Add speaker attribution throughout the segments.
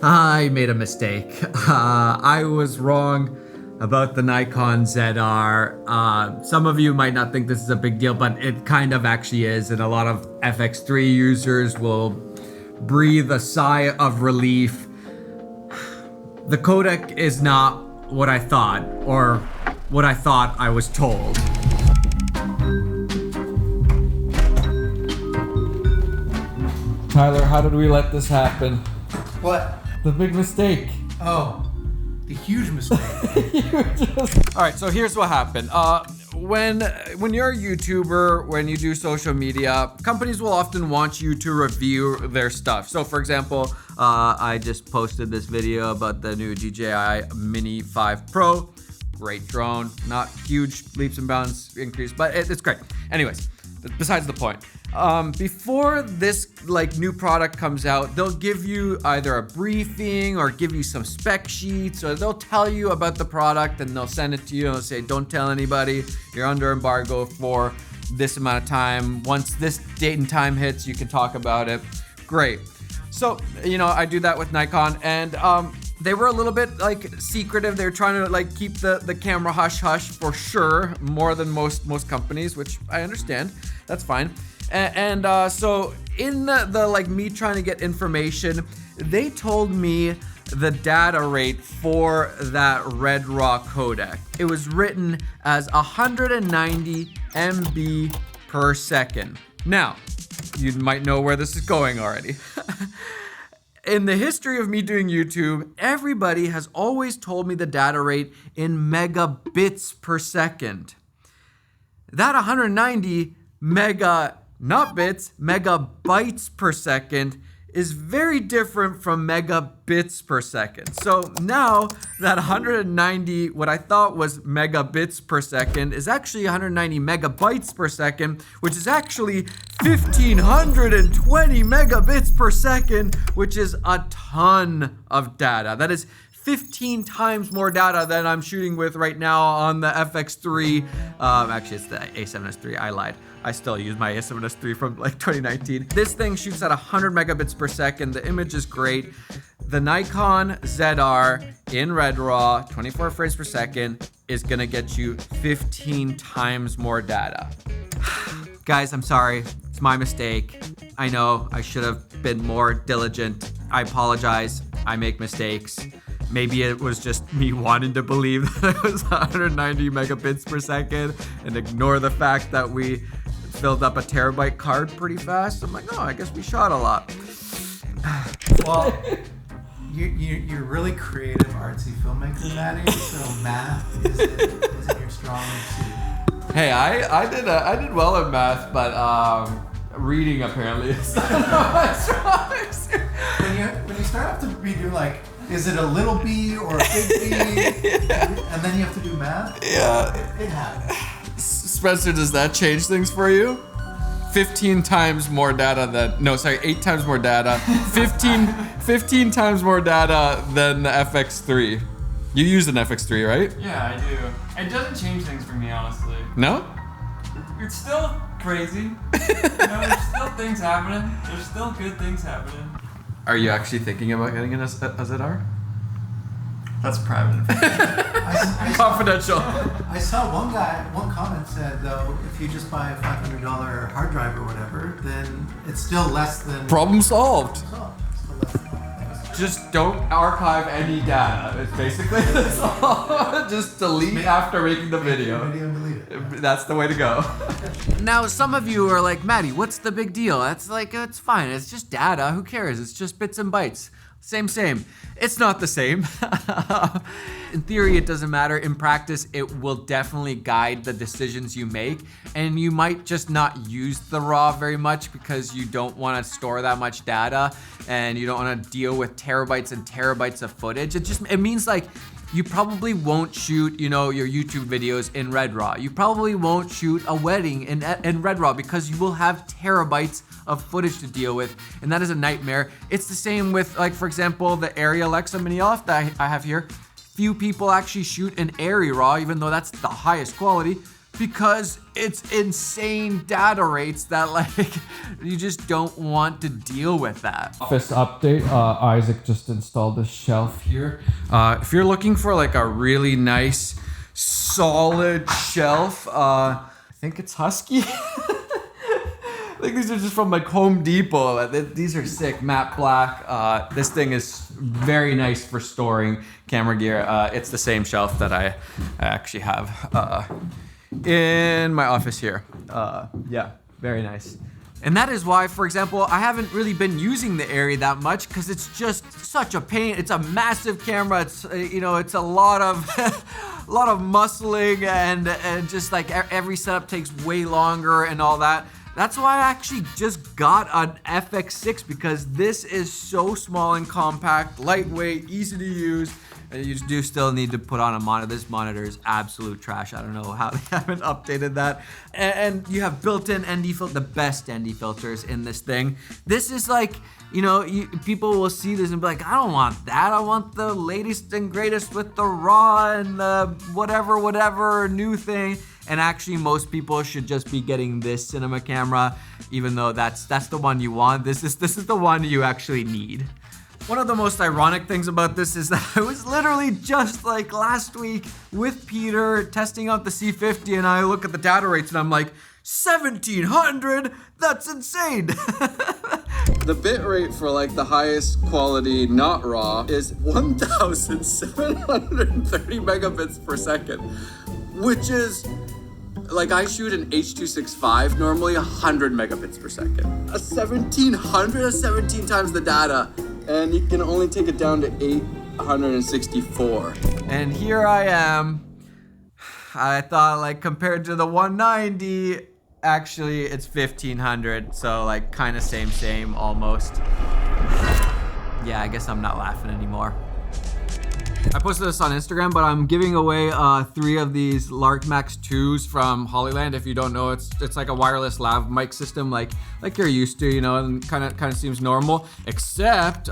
Speaker 1: I made a mistake. I was wrong about the Nikon ZR. Some of you might not think this is a big deal, but it kind of actually is, and a lot of FX3 users will breathe a sigh of relief. The codec is not what I thought, or what I thought I was told. Tyler, how did we let this happen?
Speaker 2: What?
Speaker 1: The big mistake.
Speaker 2: Oh, the huge mistake.
Speaker 1: All right, so here's what happened. When you're a YouTuber, when you do social media, companies will often want you to review their stuff. So for example, I just posted this video about the new DJI Mini 5 Pro. Great drone, not huge leaps and bounds increase, but it's great. Anyways, besides the point. Before this new product comes out, they'll give you either a briefing or give you some spec sheets, or they'll tell you about the product and they'll send it to you and they'll say, don't tell anybody, you're under embargo for this amount of time. Once this date and time hits, you can talk about it. Great. So, I do that with Nikon, and they were a little bit secretive. They were trying to keep the camera hush hush for sure, more than most companies, which I understand. That's fine. And so in the me trying to get information, they told me the data rate for that Red Raw codec. It was written as 190 MB per second. Now, you might know where this is going already. In the history of me doing YouTube, everybody has always told me the data rate in megabits per second. That 190 not bits, megabytes per second is very different from megabits per second. So now that 190, what I thought was megabits per second, is actually 190 megabytes per second, which is actually 1520 megabits per second, which is a ton of data. That is 15 times more data than I'm shooting with right now on the FX3. Actually, it's the A7S III. I lied. I still use my A7S III from 2019. This thing shoots at 100 megabits per second. The image is great. The Nikon ZR in Red Raw, 24 frames per second, is gonna get you 15 times more data. Guys, I'm sorry. It's my mistake. I know I should have been more diligent. I apologize. I make mistakes. Maybe it was just me wanting to believe that it was 190 megabits per second and ignore the fact that we filled up a terabyte card pretty fast. I'm like, oh, I guess we shot a lot.
Speaker 2: Well, you're really creative, artsy filmmaker, Matti, so math isn't your strong suit.
Speaker 1: Hey, I did well in math, but reading apparently is not my strong suit.
Speaker 2: When you start off to be doing is it a little b or a big B? And then you have to do math?
Speaker 1: Yeah.
Speaker 2: It happens.
Speaker 1: Spencer, does that change things for you? 15 times more data than, 8 times more data. 15 times more data than the FX3. You use an FX3, right?
Speaker 3: Yeah, I do. It doesn't change things for me, honestly.
Speaker 1: No?
Speaker 3: It's still crazy. There's still things happening. There's still good things happening.
Speaker 1: Are you actually thinking about getting a ZR?
Speaker 3: That's private.
Speaker 1: Confidential.
Speaker 2: I saw one comment said, though, if you just buy a $500 hard drive or whatever, then it's still less than...
Speaker 1: Problem solved.
Speaker 2: Still less than...
Speaker 1: Just don't archive any data. It's basically that's all. Just delete after making the video. That's the way to go. Now, some of you are like, Matti, what's the big deal? That's it's fine. It's just data. Who cares? It's just bits and bytes. Same. It's not the same. In theory, it doesn't matter. In practice, it will definitely guide the decisions you make. And you might just not use the RAW very much because you don't want to store that much data and you don't want to deal with terabytes and terabytes of footage. It means you probably won't shoot, your YouTube videos in Red Raw. You probably won't shoot a wedding in Red Raw because you will have terabytes of footage to deal with, and that is a nightmare. It's the same with, for example, the Arri Alexa Mini Off that I have here. Few people actually shoot an Arri RAW, even though that's the highest quality. because it's insane data rates that like you just don't want to deal with that. Office update, Isaac just installed this shelf here. If you're looking for like a really nice solid shelf, I think it's Husky. I think these are just from like Home Depot. These are sick, matte black. This thing is very nice for storing camera gear. It's the same shelf that I actually have in my office here. Yeah, very nice. And that is why, for example, I haven't really been using the Airy that much because it's just such a pain. It's a massive camera. It's it's a lot of a lot of muscling and just like every setup takes way longer and all that. That's why I actually just got an FX6 because this is so small and compact, lightweight, easy to use. And you do still need to put on a monitor. This monitor is absolute trash. I don't know how they haven't updated that. And you have built-in ND filter, the best ND filters in this thing. This is like, people will see this and be like, I don't want that. I want the latest and greatest with the RAW and the whatever new thing. And actually, most people should just be getting this cinema camera, even though that's the one you want. This is the one you actually need. One of the most ironic things about this is that I was literally just like last week with Peter testing out the C50, and I look at the data rates and I'm like, 1700? That's insane. The bit rate for like the highest quality not RAW is 1730 megabits per second, which is like I shoot an H.265 normally 100 megabits per second. A 1700 is 17 times the data, and you can only take it down to 864. And here I am. I thought like compared to the 190, actually it's 1500, so like kind of same almost. Yeah, I guess I'm not laughing anymore. I posted this on Instagram, but I'm giving away 3 of these Lark Max 2s from Hollyland. If you don't know, it's like a wireless lav mic system, like you're used to, and kind of seems normal. Except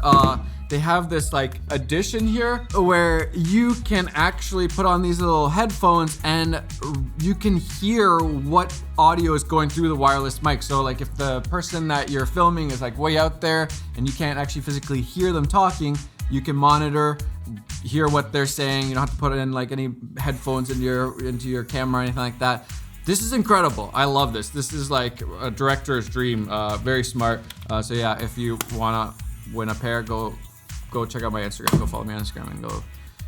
Speaker 1: they have this like addition here where you can actually put on these little headphones and you can hear what audio is going through the wireless mic. So like if the person that you're filming is like way out there and you can't actually physically hear them talking, you can monitor, hear what they're saying. You don't have to put in like any headphones into your camera or anything like that. This is incredible. I love this. This is like a director's dream. Very smart. So yeah, if you wanna win a pair, go check out my Instagram. Go follow me on Instagram and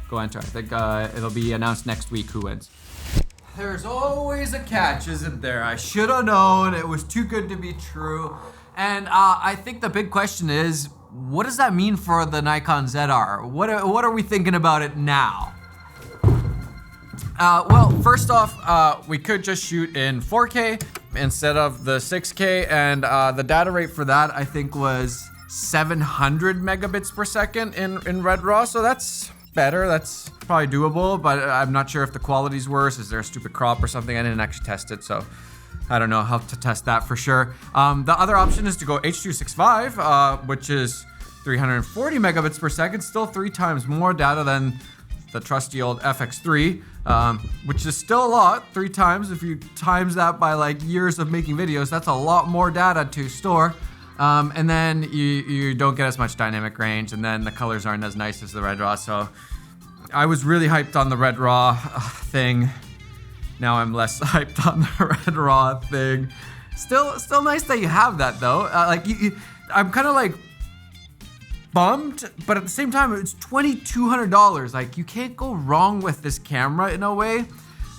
Speaker 1: go enter. I think it'll be announced next week who wins. There's always a catch, isn't there? I should have known. It was too good to be true. And I think the big question is, what does that mean for the Nikon ZR? What are we thinking about it now? Well, first off, we could just shoot in 4K instead of the 6K, and the data rate for that I think was 700 megabits per second in Red RAW, so that's better. That's probably doable, but I'm not sure if the quality's worse. Is there a stupid crop or something? I didn't actually test it, so I don't know how to test that for sure. The other option is to go H.265, which is 340 megabits per second, still 3 times more data than the trusty old FX3, which is still a lot, 3 times. If you times that by like years of making videos, that's a lot more data to store. And then you don't get as much dynamic range, and then the colors aren't as nice as the Red RAW. So I was really hyped on the Red RAW thing. Now I'm less hyped on the Red RAW thing. Still nice that you have that though. I'm kind of like bummed, but at the same time, it's $2,200. Like you can't go wrong with this camera in a way.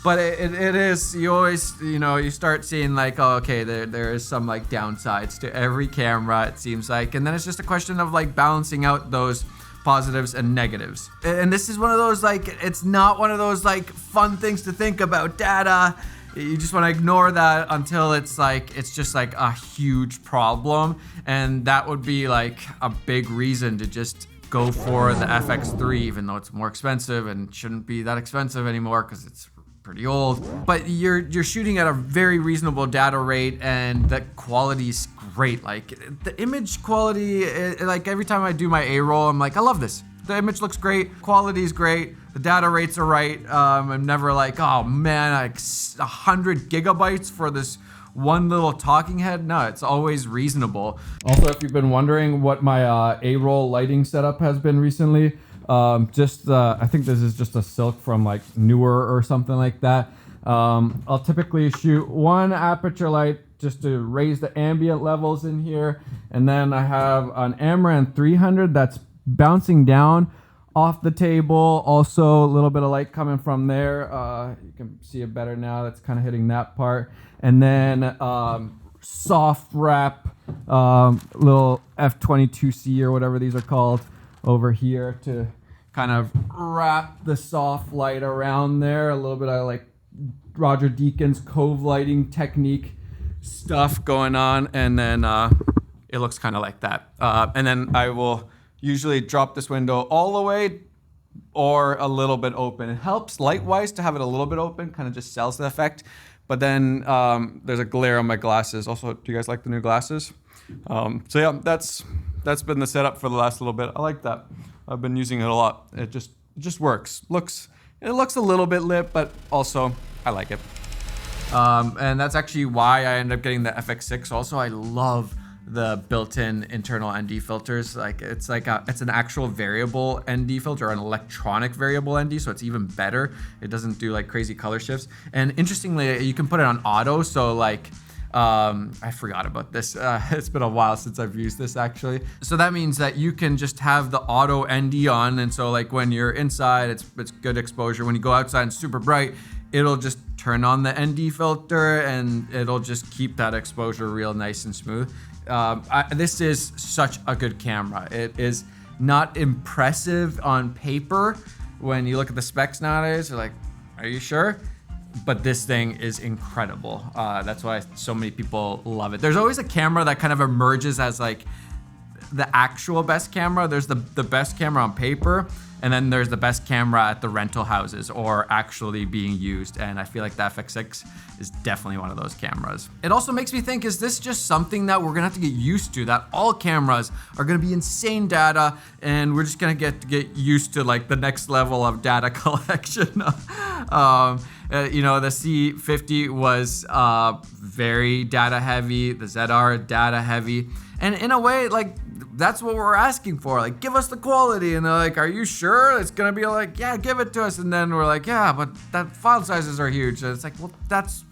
Speaker 1: But it is, you always, you start seeing like, oh, okay, there is some like downsides to every camera, it seems like. And then it's just a question of like balancing out those positives and negatives. And this is one of those like, it's not one of those like fun things to think about data. You just want to ignore that until it's just like a huge problem. And that would be like a big reason to just go for the FX3, even though it's more expensive and shouldn't be that expensive anymore because it's pretty old. But you're shooting at a very reasonable data rate and the quality's great. Like the image quality, like every time I do my A-roll, I'm like, I love this. the image looks great, quality is great, the data rates are right. I'm never like, oh man, like 100 gigabytes for this one little talking head. No, it's always reasonable. Also, if you've been wondering what my A-roll lighting setup has been recently, I think this is just a silk from like Newer or something like that. I'll typically shoot one aperture light just to raise the ambient levels in here, and then I have an Amaran 300 that's bouncing down off the table. Also a little bit of light coming from there. You can see it better now. That's kind of hitting that part. And then soft wrap, little F22C or whatever these are called over here to kind of wrap the soft light around there. A little bit of like Roger Deakins cove lighting technique stuff going on, and then it looks kind of like that. And then I will usually drop this window all the way or a little bit open. It helps light-wise to have it a little bit open, kind of just sells the effect. But then there's a glare on my glasses. Also, do you guys like the new glasses? So yeah, that's been the setup for the last little bit. I like that. I've been using it a lot. It just works. It looks a little bit lit, but also I like it. And that's actually why I ended up getting the FX6. Also, I love the built-in internal ND filters. Like it's an actual variable ND filter, an electronic variable ND, so it's even better. It doesn't do like crazy color shifts. And interestingly, you can put it on auto. So like, I forgot about this. It's been a while since I've used this actually. So that means that you can just have the auto ND on, and so like when you're inside, it's good exposure. When you go outside and super bright, it'll just turn on the ND filter and it'll just keep that exposure real nice and smooth. This is such a good camera. It is not impressive on paper. When you look at the specs nowadays, you're like, are you sure? But this thing is incredible. That's why so many people love it. There's always a camera that kind of emerges as like the actual best camera. There's the best camera on paper, and then there's the best camera at the rental houses or actually being used. And I feel like the FX6 is definitely one of those cameras. It also makes me think, is this just something that we're gonna have to get used to, that all cameras are gonna be insane data and we're just gonna get used to like the next level of data collection? You know, the C50 was very data heavy, the ZR data heavy. And in a way, like, that's what we're asking for. Like, give us the quality. And they're like, are you sure? It's gonna be like, yeah, give it to us. And then we're like, yeah, but that file sizes are huge. And it's like, well, that's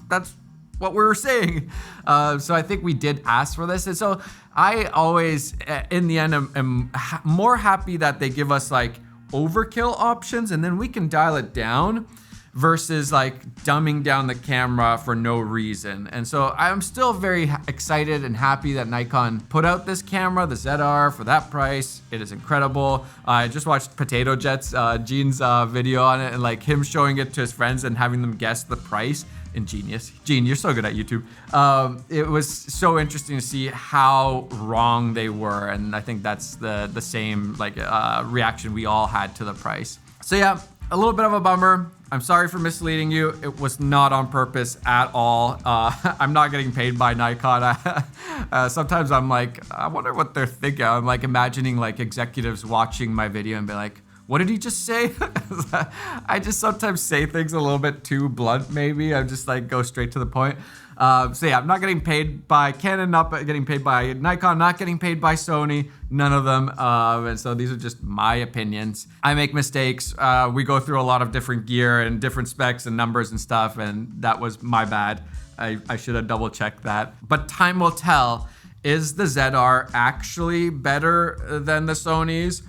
Speaker 1: what we were saying. So I think we did ask for this. And so I always, in the end, am more happy that they give us like overkill options and then we can dial it down, versus like dumbing down the camera for no reason. And so I'm still very excited and happy that Nikon put out this camera, the ZR, for that price. It is incredible. I just watched Potato Jet's Gene's video on it, and like him showing it to his friends and having them guess the price. Ingenious. Gene, you're so good at YouTube. It was so interesting to see how wrong they were, and I think that's the same like reaction we all had to the price. So yeah, a little bit of a bummer. I'm sorry for misleading you. It was not on purpose at all. I'm not getting paid by Nikon. Sometimes I'm like, I wonder what they're thinking. I'm like imagining like executives watching my video and be like, what did he just say? I just sometimes say things a little bit too blunt, maybe. I just like go straight to the point. So yeah, I'm not getting paid by Canon, not getting paid by Nikon, not getting paid by Sony, none of them. And so these are just my opinions. I make mistakes. We go through a lot of different gear and different specs and numbers and stuff, and that was my bad. I should have double checked that. But time will tell. Is the ZR actually better than the Sonys?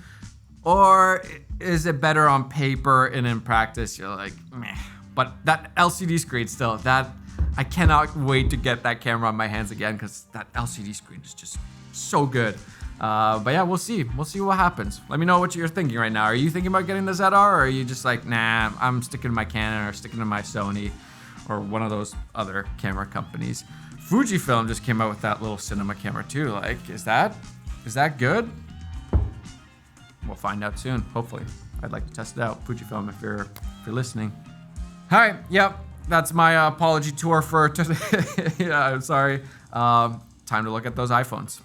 Speaker 1: Or is it better on paper and in practice you're like, meh. But that LCD screen still, that I cannot wait to get that camera on my hands again because that LCD screen is just so good. But yeah, we'll see. We'll see what happens. Let me know what you're thinking right now. Are you thinking about getting the ZR, or are you just like, nah, I'm sticking to my Canon or sticking to my Sony or one of those other camera companies? Fujifilm just came out with that little cinema camera too. Like, is that good? We'll find out soon, hopefully. I'd like to test it out. Fujifilm, if you're listening. All right, yep, that's my apology tour for today. Yeah, I'm sorry. Time to look at those iPhones.